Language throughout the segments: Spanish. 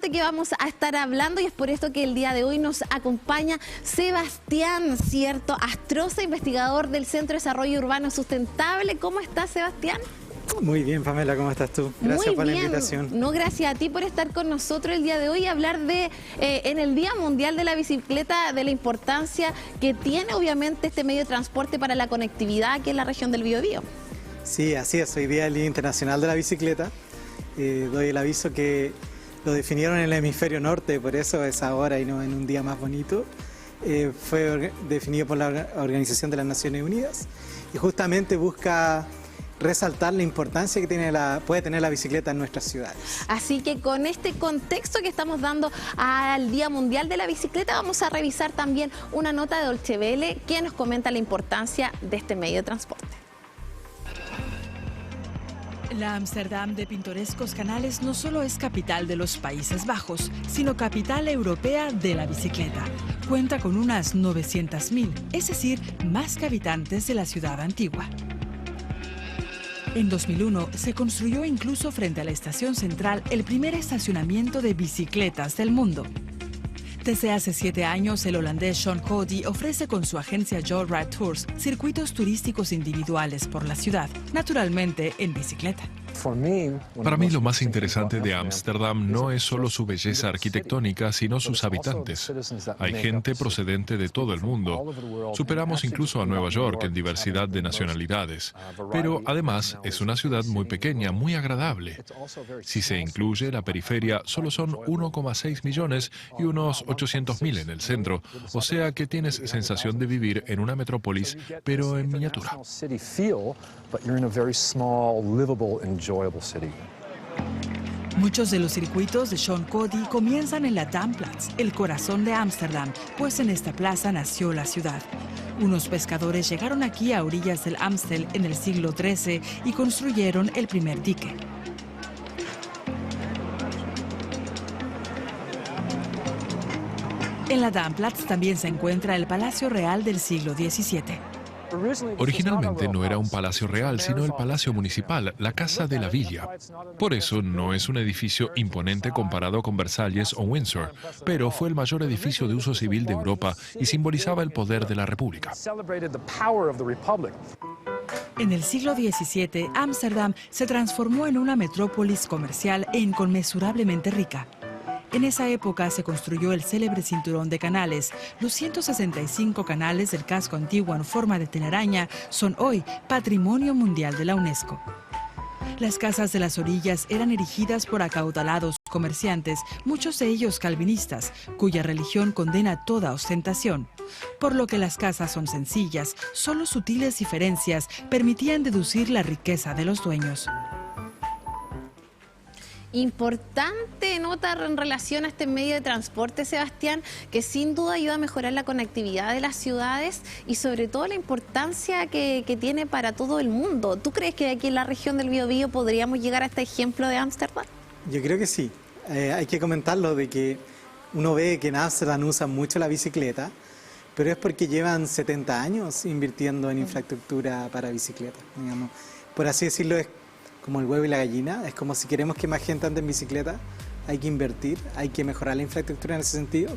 Que vamos a estar hablando, y es por esto que el día de hoy nos acompaña Sebastián, ¿cierto? Astroza, investigador del Centro de Desarrollo Urbano Sustentable. ¿Cómo estás, Sebastián? Muy bien, Pamela, ¿cómo estás tú? Gracias por la invitación. No, gracias a ti por estar con nosotros el día de hoy y hablar de, en el Día Mundial de la Bicicleta, de la importancia que tiene obviamente este medio de transporte para la conectividad aquí en la región del Biobío. Sí, así es, hoy día es el Día Internacional de la Bicicleta. Doy el aviso que lo definieron en el hemisferio norte, por eso es ahora y no en un día más bonito. Fue definido por la Organización de las Naciones Unidas y justamente busca resaltar la importancia que puede tener la bicicleta en nuestras ciudades. Así que con este contexto que estamos dando al Día Mundial de la Bicicleta, vamos a revisar también una nota de Deutsche Welle que nos comenta la importancia de este medio de transporte. La Ámsterdam de pintorescos canales no solo es capital de los Países Bajos, sino capital europea de la bicicleta. Cuenta con unas 900.000, es decir, más que habitantes de la ciudad antigua. En 2001 se construyó incluso frente a la estación central el primer estacionamiento de bicicletas del mundo. Desde hace 7 años, el holandés Sean Cody ofrece con su agencia Joyride Tours circuitos turísticos individuales por la ciudad, naturalmente en bicicleta. Para mí lo más interesante de Ámsterdam no es solo su belleza arquitectónica, sino sus habitantes. Hay gente procedente de todo el mundo. Superamos incluso a Nueva York en diversidad de nacionalidades. Pero además es una ciudad muy pequeña, muy agradable. Si se incluye la periferia, solo son 1,6 millones y unos 800.000 en el centro. O sea que tienes sensación de vivir en una metrópolis, pero en miniatura. Muchos de los circuitos de Sean Cody comienzan en la Damplatz, el corazón de Ámsterdam, pues en esta plaza nació la ciudad. Unos pescadores llegaron aquí a orillas del Amstel en el siglo XIII y construyeron el primer dique. En la Damplatz también se encuentra el Palacio Real del siglo XVII. Originalmente no era un palacio real, sino el palacio municipal, la Casa de la Villa. Por eso no es un edificio imponente comparado con Versalles o Windsor, pero fue el mayor edificio de uso civil de Europa y simbolizaba el poder de la República. En el siglo XVII, Ámsterdam se transformó en una metrópolis comercial e inconmensurablemente rica. En esa época se construyó el célebre cinturón de canales. Los 165 canales del casco antiguo en forma de telaraña son hoy Patrimonio Mundial de la UNESCO. Las casas de las orillas eran erigidas por acaudalados comerciantes, muchos de ellos calvinistas, cuya religión condena toda ostentación. Por lo que las casas son sencillas, solo sutiles diferencias permitían deducir la riqueza de los dueños. Importante nota en relación a este medio de transporte, Sebastián, que sin duda ayuda a mejorar la conectividad de las ciudades y sobre todo la importancia que tiene para todo el mundo. ¿Tú crees que aquí en la región del Biobío podríamos llegar a este ejemplo de Ámsterdam? Yo creo que sí. Hay que comentarlo de que uno ve que en Ámsterdam usan mucho la bicicleta, pero es porque llevan 70 años invirtiendo en infraestructura para bicicleta, digamos. Por así decirlo, es como el huevo y la gallina, es como si queremos que más gente ande en bicicleta, hay que invertir, hay que mejorar la infraestructura en ese sentido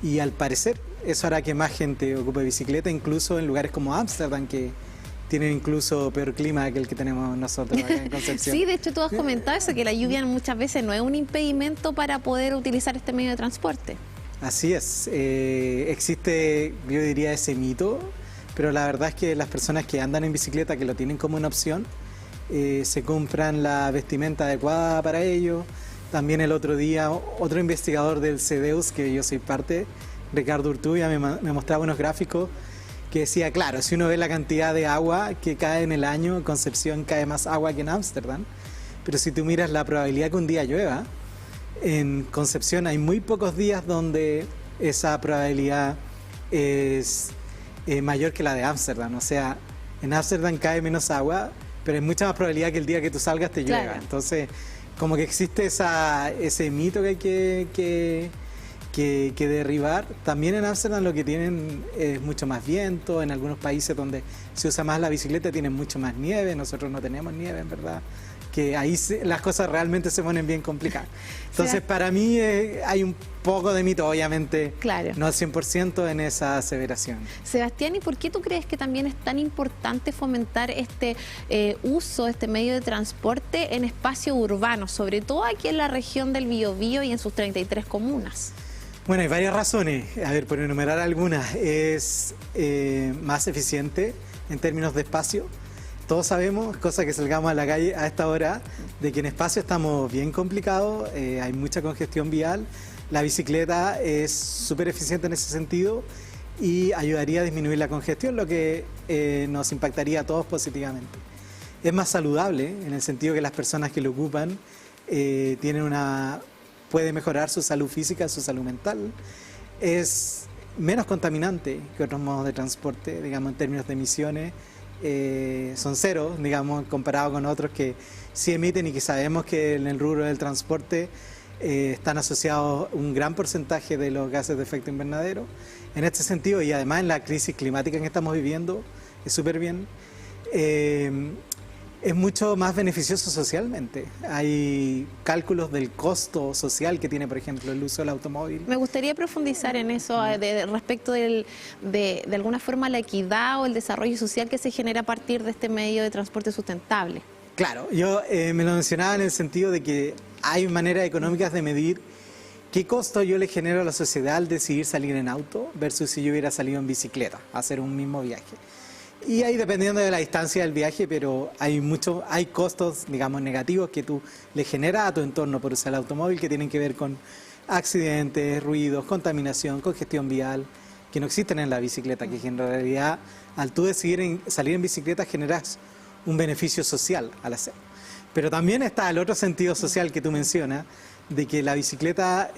y al parecer eso hará que más gente ocupe bicicleta, incluso en lugares como Ámsterdam, que tienen incluso peor clima que el que tenemos nosotros acá en Concepción. Sí, de hecho tú has comentado eso, que la lluvia muchas veces no es un impedimento para poder utilizar este medio de transporte. Así es, existe, yo diría, ese mito, pero la verdad es que las personas que andan en bicicleta, que lo tienen como una opción, se compran la vestimenta adecuada para ello. También el otro día, otro investigador del CEDEUS, que yo soy parte, Ricardo Urtubia, me mostraba unos gráficos que decía, claro, si uno ve la cantidad de agua que cae en el año, en Concepción cae más agua que en Ámsterdam, pero si tú miras la probabilidad que un día llueva, en Concepción hay muy pocos días donde esa probabilidad es mayor que la de Ámsterdam. O sea, en Ámsterdam cae menos agua, pero hay mucha más probabilidad que el día que tú salgas te llueva. Claro. Entonces, como que existe ese mito que hay que derribar. También en Ámsterdam lo que tienen es mucho más viento. En algunos países donde se usa más la bicicleta tienen mucho más nieve. Nosotros no tenemos nieve, en verdad. que ahí las cosas realmente se ponen bien complicadas. Entonces, Sí. para mí hay un poco de mito, obviamente, Claro. no al 100% en esa aseveración. Sebastián, ¿y por qué tú crees que también es tan importante fomentar este uso, este medio de transporte en espacio urbano, sobre todo aquí en la región del Biobío y en sus 33 comunas? Bueno, hay varias razones. A ver, por enumerar algunas, es más eficiente en términos de espacio. Todos sabemos, cosa que salgamos a la calle a esta hora, de que en espacio estamos bien complicados, hay mucha congestión vial. La bicicleta es súper eficiente en ese sentido y ayudaría a disminuir la congestión, lo que nos impactaría a todos positivamente. Es más saludable en el sentido que las personas que lo ocupan puede mejorar su salud física, su salud mental. Es menos contaminante que otros modos de transporte, digamos, en términos de emisiones. Son cero, digamos, comparado con otros que sí emiten y que sabemos que en el rubro del transporte están asociados un gran porcentaje de los gases de efecto invernadero. En este sentido, y además en la crisis climática que estamos viviendo, es súper bien. Es mucho más beneficioso socialmente. Hay cálculos del costo social que tiene, por ejemplo, el uso del automóvil. Me gustaría profundizar en eso respecto de alguna forma la equidad o el desarrollo social que se genera a partir de este medio de transporte sustentable. Claro, yo me lo mencionaba en el sentido de que hay maneras económicas de medir qué costo yo le genero a la sociedad al decidir salir en auto versus si yo hubiera salido en bicicleta a hacer un mismo viaje. Y ahí dependiendo de la distancia del viaje, pero hay costos, digamos, negativos que tú le generas a tu entorno por usar el automóvil que tienen que ver con accidentes, ruidos, contaminación, congestión vial, que no existen en la bicicleta, que en realidad al tú decidir salir en bicicleta generas un beneficio social al hacerlo. Pero también está el otro sentido social que tú mencionas, de que la bicicleta,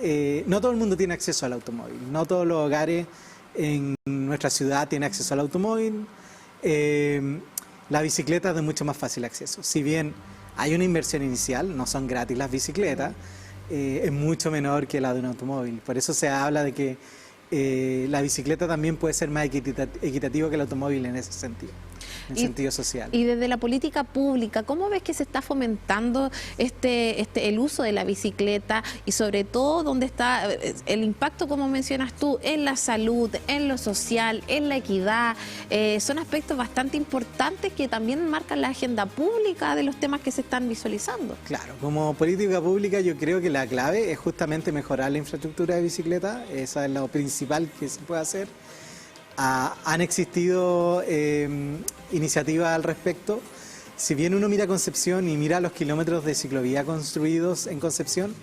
no todo el mundo tiene acceso al automóvil, no todos los hogares en nuestra ciudad tienen acceso al automóvil. La bicicleta es de mucho más fácil acceso. Si bien hay una inversión inicial, no son gratis las bicicletas, es mucho menor que la de un automóvil. Por eso se habla de que la bicicleta también puede ser más equitativa que el automóvil en ese sentido, en sentido social. Y desde la política pública, ¿cómo ves que se está fomentando el uso de la bicicleta y sobre todo dónde está el impacto, como mencionas tú, en la salud, en lo social, en la equidad? Son aspectos bastante importantes que también marcan la agenda pública de los temas que se están visualizando. Claro, como política pública yo creo que la clave es justamente mejorar la infraestructura de bicicleta, esa es lo principal que se puede hacer. Han existido iniciativas al respecto. Si bien uno mira Concepción y mira los kilómetros de ciclovía construidos en Concepción,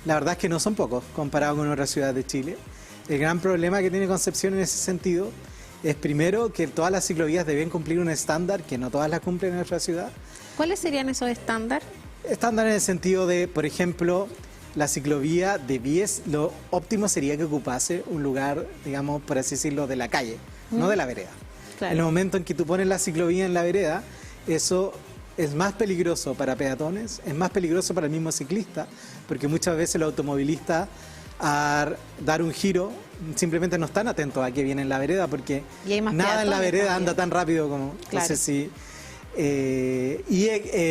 la verdad es que no son pocos comparado con otras ciudades de Chile. El gran problema que tiene Concepción en ese sentido es primero que todas las ciclovías deben cumplir un estándar que no todas las cumplen en nuestra ciudad. ¿Cuáles serían esos estándares? Estándar en el sentido de, por ejemplo, la ciclovía de vías, lo óptimo sería que ocupase un lugar, digamos, por así decirlo, de la calle, no de la vereda. Claro. En el momento en que tú pones la ciclovía en la vereda, eso es más peligroso para peatones, es más peligroso para el mismo ciclista, porque muchas veces los automovilistas a dar un giro simplemente no están atentos a que viene en la vereda, porque Y hay más nada en la peatones vereda también. anda tan rápido como... Claro. No sé si...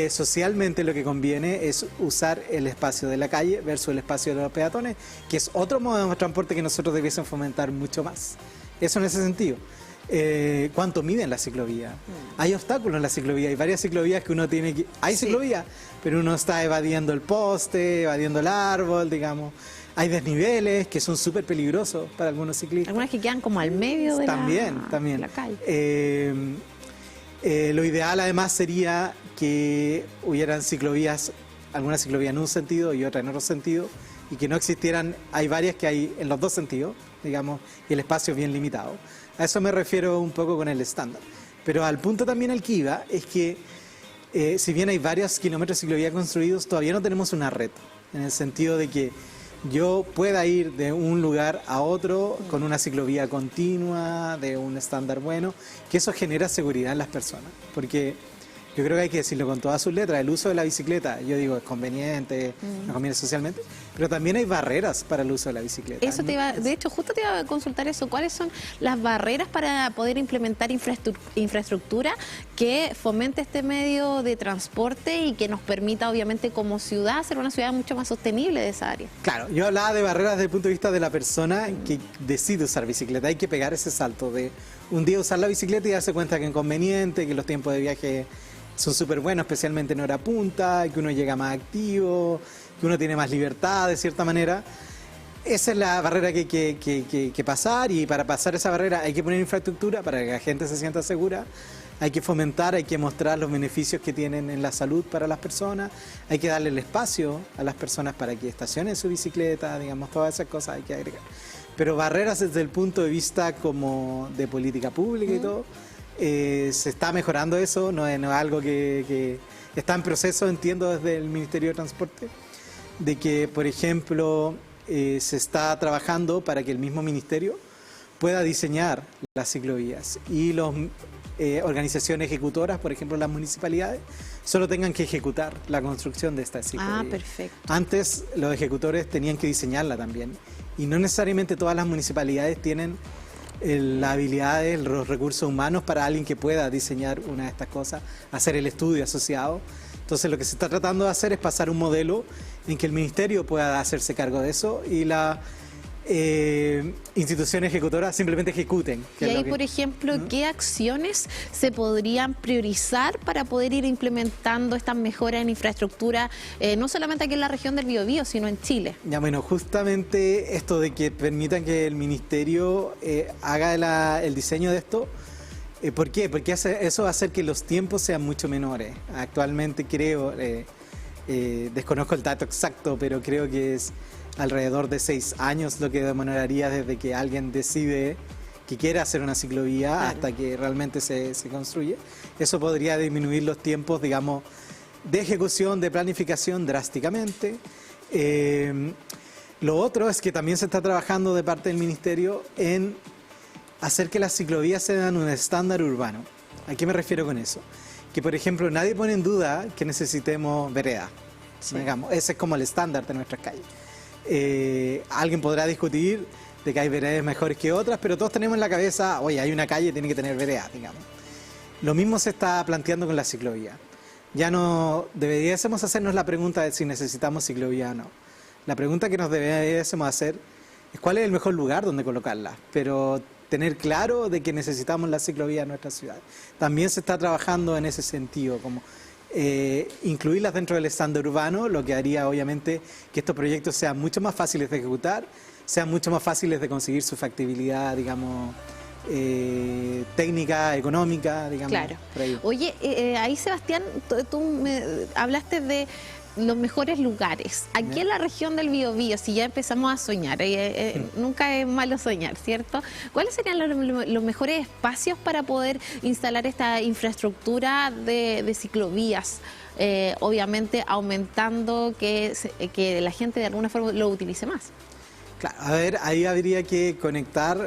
socialmente lo que conviene es usar el espacio de la calle versus el espacio de los peatones, que es otro modo de transporte que nosotros debiésemos fomentar mucho más. Eso en ese sentido. ¿Cuánto miden la ciclovía? Hay obstáculos en la ciclovía, hay varias ciclovías que uno tiene que... Hay ciclovía, pero uno está evadiendo el poste, evadiendo el árbol, digamos. Hay desniveles que son súper peligrosos para algunos ciclistas. Algunas que quedan como al medio de También. la calle. Lo ideal además sería que hubieran ciclovías, algunas ciclovías en un sentido y otras en otro sentido, y que no existieran, hay varias que hay en los dos sentidos, digamos, y el espacio es bien limitado. A eso me refiero un poco con el estándar. Pero al punto también al que iba es que si bien hay varios kilómetros de ciclovía construidos, todavía no tenemos una red, en el sentido de que yo pueda ir de un lugar a otro con una ciclovía continua, de un estándar bueno, que eso genera seguridad en las personas. Porque Yo creo que hay que decirlo con todas sus letras. El uso de la bicicleta, yo digo, es conveniente, nos conviene socialmente, pero también hay barreras para el uso de la bicicleta. Eso de hecho, justo te iba a consultar eso. ¿Cuáles son las barreras para poder implementar infraestructura que fomente este medio de transporte y que nos permita, obviamente, como ciudad, ser una ciudad mucho más sostenible de esa área? Claro, yo hablaba de barreras desde el punto de vista de la persona que decide usar bicicleta. Hay que pegar ese salto de un día usar la bicicleta y darse cuenta que es inconveniente, que los tiempos de viaje son súper buenos, especialmente en hora punta, que uno llega más activo, que uno tiene más libertad de cierta manera. Esa es la barrera que hay que pasar, y para pasar esa barrera hay que poner infraestructura para que la gente se sienta segura, hay que fomentar, hay que mostrar los beneficios que tienen en la salud para las personas, hay que darle el espacio a las personas para que estacionen su bicicleta, digamos, todas esas cosas hay que agregar. Pero barreras desde el punto de vista como de política pública y todo, se está mejorando eso, no es algo que está en proceso, entiendo, desde el Ministerio de Transporte, de que, por ejemplo, se está trabajando para que el mismo ministerio pueda diseñar las ciclovías y las organizaciones ejecutoras, por ejemplo las municipalidades, solo tengan que ejecutar la construcción de estas ciclovías. Ah, perfecto. Antes los ejecutores tenían que diseñarla también, y no necesariamente todas las municipalidades tienen las habilidades, los recursos humanos para alguien que pueda diseñar una de estas cosas, hacer el estudio asociado. Entonces lo que se está tratando de hacer es pasar un modelo en que el ministerio pueda hacerse cargo de eso y las instituciones ejecutoras simplemente ejecuten. Y ahí, por ejemplo, ¿qué acciones se podrían priorizar para poder ir implementando estas mejoras en infraestructura, no solamente aquí en la región del Biobío, sino en Chile? Ya, bueno, justamente esto de que permitan que el ministerio haga el diseño de esto. ¿Por qué? Porque eso va a hacer que los tiempos sean mucho menores. Actualmente creo, desconozco el dato exacto, pero creo que es alrededor de 6 años lo que demoraría desde que alguien decide que quiere hacer una ciclovía hasta que realmente se construye. Eso podría disminuir los tiempos, digamos, de ejecución, de planificación drásticamente. Lo otro es que también se está trabajando de parte del ministerio en hacer que las ciclovías sean un estándar urbano. ¿A qué me refiero con eso? Que, por ejemplo, nadie pone en duda que necesitemos vereda. Sí. Digamos, ese es como el estándar de nuestras calles. Alguien podrá discutir de que hay veredas mejores que otras, pero todos tenemos en la cabeza, oye, hay una calle, tiene que tener vereda, digamos. Lo mismo se está planteando con la ciclovía. Ya no deberíamos hacernos la pregunta de si necesitamos ciclovía o no. La pregunta que nos deberíamos hacer es cuál es el mejor lugar donde colocarla, pero tener claro de que necesitamos la ciclovía en nuestra ciudad. También se está trabajando en ese sentido, como incluirlas dentro del estándar urbano, lo que haría obviamente que estos proyectos sean mucho más fáciles de ejecutar, sean mucho más fáciles de conseguir su factibilidad, digamos, técnica, económica, digamos. Claro. Oye, ahí, Sebastián, tú me hablaste de los mejores lugares. Aquí en la región del Biobío, si ya empezamos a soñar, nunca es malo soñar, ¿cierto? ¿Cuáles serían los mejores espacios para poder instalar esta infraestructura de ciclovías? Obviamente aumentando que la gente de alguna forma lo utilice más. Claro, a ver, ahí habría que conectar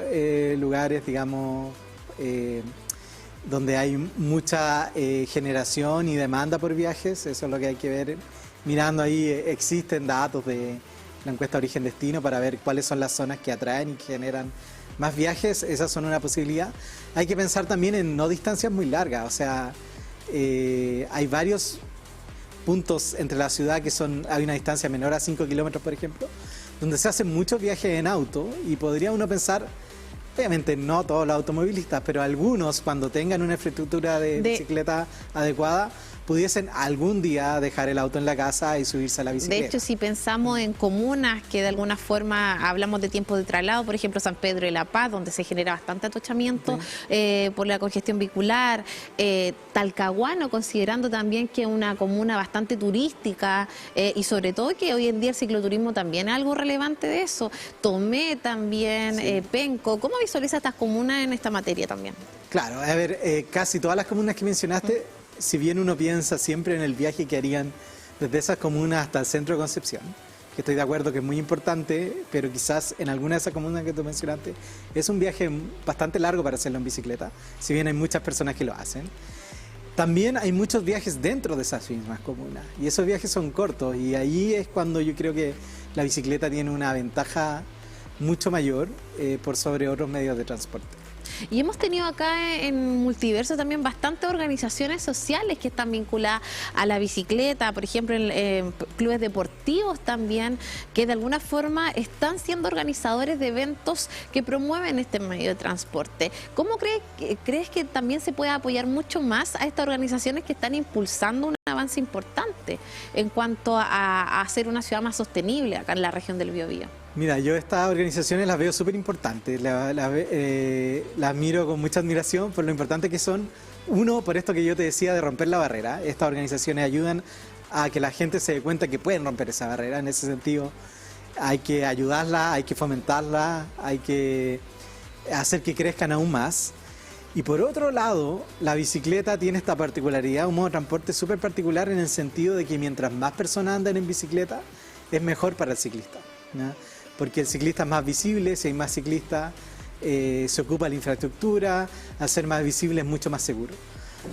lugares, digamos, donde hay mucha generación y demanda por viajes. Eso es lo que hay que ver. Mirando ahí, existen datos de la encuesta Origen-Destino para ver cuáles son las zonas que atraen y que generan más viajes. Esas son una posibilidad. Hay que pensar también en no distancias muy largas. O sea, hay varios puntos entre la ciudad que hay una distancia menor a 5 kilómetros, por ejemplo, donde se hacen muchos viajes en auto, y podría uno pensar, obviamente no todos los automovilistas, pero algunos, cuando tengan una infraestructura de bicicleta adecuada, pudiesen algún día dejar el auto en la casa y subirse a la bicicleta. De hecho, si pensamos en comunas que de alguna forma hablamos de tiempo de traslado, por ejemplo San Pedro de la Paz, donde se genera bastante atochamiento por la congestión vehicular, Talcahuano, considerando también que es una comuna bastante turística y sobre todo que hoy en día el cicloturismo también es algo relevante de eso, Tomé también, Penco. ¿Cómo visualiza estas comunas en esta materia también? Claro, a ver, casi todas las comunas que mencionaste, si bien uno piensa siempre en el viaje que harían desde esas comunas hasta el centro de Concepción, que estoy de acuerdo que es muy importante, pero quizás en alguna de esas comunas que tú mencionaste es un viaje bastante largo para hacerlo en bicicleta, si bien hay muchas personas que lo hacen. También hay muchos viajes dentro de esas mismas comunas y esos viajes son cortos y ahí es cuando yo creo que la bicicleta tiene una ventaja mucho mayor por sobre otros medios de transporte. Y hemos tenido acá en Multiverso también bastantes organizaciones sociales que están vinculadas a la bicicleta, por ejemplo, en clubes deportivos también, que de alguna forma están siendo organizadores de eventos que promueven este medio de transporte. ¿Cómo crees que también se puede apoyar mucho más a estas organizaciones que están impulsando un avance importante en cuanto a hacer una ciudad más sostenible acá en la región del Biobío? Mira, yo estas organizaciones las veo súper importantes, las miro con mucha admiración por lo importante que son. Uno, por esto que yo te decía de romper la barrera. Estas organizaciones ayudan a que la gente se dé cuenta que pueden romper esa barrera. En ese sentido, hay que ayudarla, hay que fomentarla, hay que hacer que crezcan aún más. Y por otro lado, la bicicleta tiene esta particularidad, un modo de transporte súper particular en el sentido de que mientras más personas andan en bicicleta, es mejor para el ciclista, ¿no? Porque el ciclista es más visible, si hay más ciclistas, se ocupa la infraestructura, al ser más visible es mucho más seguro.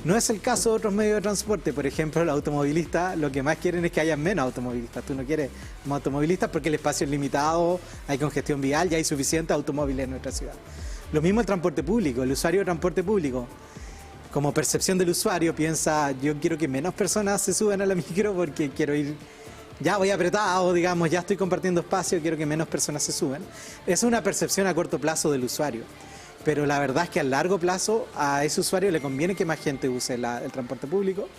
No es el caso de otros medios de transporte, por ejemplo, los automovilistas lo que más quieren es que haya menos automovilistas. Tú no quieres más automovilistas porque el espacio es limitado, hay congestión vial y hay suficientes automóviles en nuestra ciudad. Lo mismo el transporte público, el usuario de transporte público. Como percepción del usuario piensa, yo quiero que menos personas se suban a la micro porque quiero ir... Ya voy apretado, digamos, ya estoy compartiendo espacio, quiero que menos personas se suban. Es una percepción a corto plazo del usuario, pero la verdad es que a largo plazo a ese usuario le conviene que más gente use el transporte público,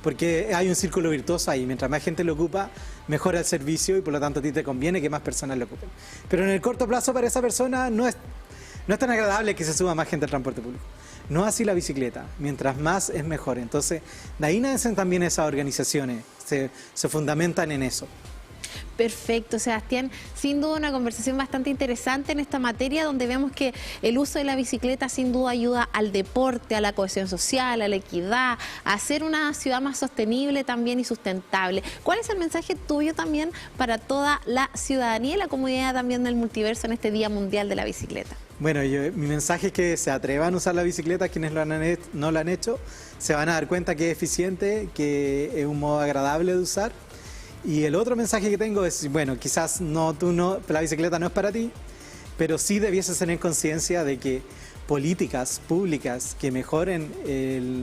porque hay un círculo virtuoso ahí. Mientras más gente lo ocupa, mejora el servicio y por lo tanto a ti te conviene que más personas lo ocupen. Pero en el corto plazo para esa persona no es tan agradable que se suba más gente al transporte público. No así la bicicleta, mientras más es mejor. Entonces, de ahí nacen también esas organizaciones, se fundamentan en eso. Perfecto, Sebastián. Sin duda una conversación bastante interesante en esta materia, donde vemos que el uso de la bicicleta sin duda ayuda al deporte, a la cohesión social, a la equidad, a hacer una ciudad más sostenible también y sustentable. ¿Cuál es el mensaje tuyo también para toda la ciudadanía y la comunidad también del Multiverso en este Día Mundial de la Bicicleta? Bueno, mi mensaje es que se atrevan a usar la bicicleta, quienes no lo han hecho, se van a dar cuenta que es eficiente, que es un modo agradable de usar. Y el otro mensaje que tengo es, bueno, quizás la bicicleta no es para ti, pero sí debieses tener conciencia de que políticas públicas que mejoren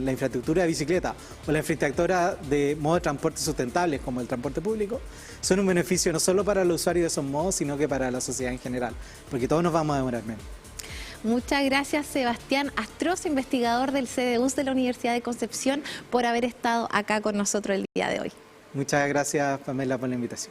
la infraestructura de bicicleta o la infraestructura de modos de transporte sustentables como el transporte público son un beneficio no solo para los usuarios de esos modos, sino que para la sociedad en general, porque todos nos vamos a demorar menos. Muchas gracias, Sebastián Astroza, investigador del CDUS de la Universidad de Concepción, por haber estado acá con nosotros el día de hoy. Muchas gracias, Pamela, por la invitación.